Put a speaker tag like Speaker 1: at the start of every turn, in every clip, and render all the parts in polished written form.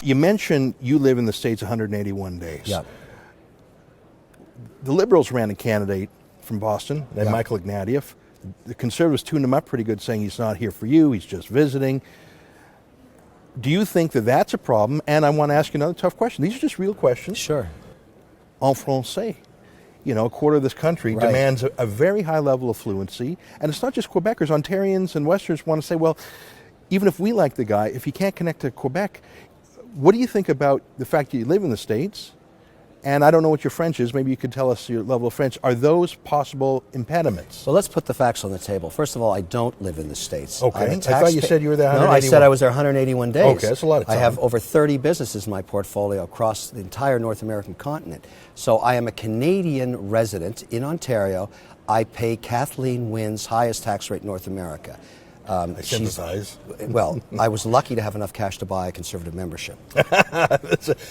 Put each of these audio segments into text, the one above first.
Speaker 1: You mentioned you live in the States 181 days.
Speaker 2: Yeah.
Speaker 1: The Liberals ran a candidate from Boston, named Michael Ignatieff. The Conservatives tuned him up pretty good, saying he's not here for you, he's just visiting. Do you think that that's a problem? And I want to ask you another tough question. These are just real questions.
Speaker 2: Sure.
Speaker 1: En français. You know, a quarter of this country demands a very high level of fluency. And it's not just Quebecers. Ontarians and Westerners want to say, well, even if we like the guy, if he can't connect to Quebec, what do you think about the fact that you live in the States? And I don't know what your French is. Maybe you could tell us your level of French. Are those possible impediments?
Speaker 2: So let's put the facts on the table. First of all, I don't live in the States.
Speaker 1: Okay. I thought you said you were there 181.
Speaker 2: No, I said I was there 181 days.
Speaker 1: Okay, that's a lot of time.
Speaker 2: I have over 30 businesses in my portfolio across the entire North American continent. So I am a Canadian resident in Ontario. I pay Kathleen Wynne's highest tax rate in North America.
Speaker 1: I sympathize.
Speaker 2: Well, I was lucky to have enough cash to buy a conservative membership.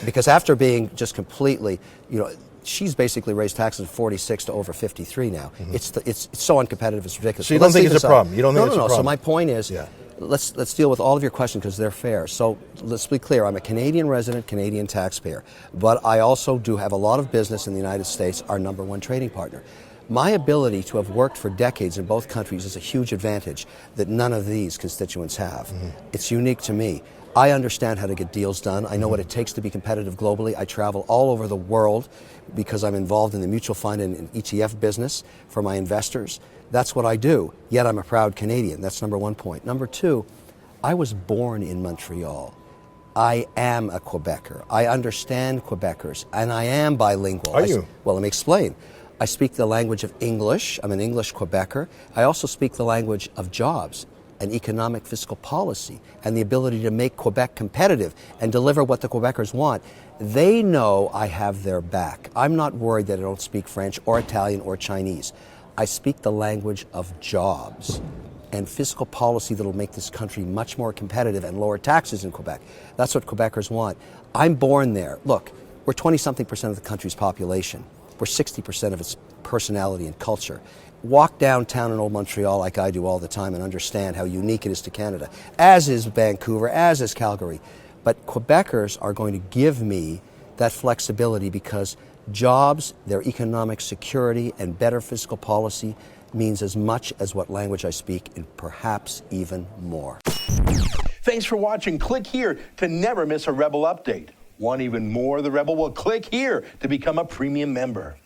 Speaker 2: Because after being just completely, you know, she's basically raised taxes from 46 to over 53 now. Mm-hmm. It's so uncompetitive, it's ridiculous.
Speaker 1: So you don't think it's a problem? You don't think it's a problem?
Speaker 2: No. So my point is, let's deal with all of your questions because they're fair. So let's be clear, I'm a Canadian resident, Canadian taxpayer, but I also do have a lot of business in the United States, our number one trading partner. My ability to have worked for decades in both countries is a huge advantage that none of these constituents have. Mm-hmm. It's unique to me. I understand how to get deals done. I know what it takes to be competitive globally. I travel all over the world because I'm involved in the mutual fund and ETF business for my investors. That's what I do, yet I'm a proud Canadian. That's number one point. Number two, I was born in Montreal. I am a Quebecer. I understand Quebecers, and I am bilingual.
Speaker 1: Are you?
Speaker 2: Well, let me explain. I speak the language of English. I'm an English Quebecer. I also speak the language of jobs and economic fiscal policy and the ability to make Quebec competitive and deliver what the Quebecers want. They know I have their back. I'm not worried that I don't speak French or Italian or Chinese. I speak the language of jobs and fiscal policy that will make this country much more competitive and lower taxes in Quebec. That's what Quebecers want. I'm born there. Look, we're 20-something% of the country's population. We're 60% of its personality and culture. Walk downtown in old Montreal like I do all the time and understand how unique it is to Canada, as is Vancouver, as is Calgary. But Quebecers are going to give me that flexibility because jobs, their economic security, and better fiscal policy means as much as what language I speak, and perhaps even more.
Speaker 3: Thanks for watching. Click here to never miss a Rebel update. Want even more of the Rebel? Well, click here to become a premium member.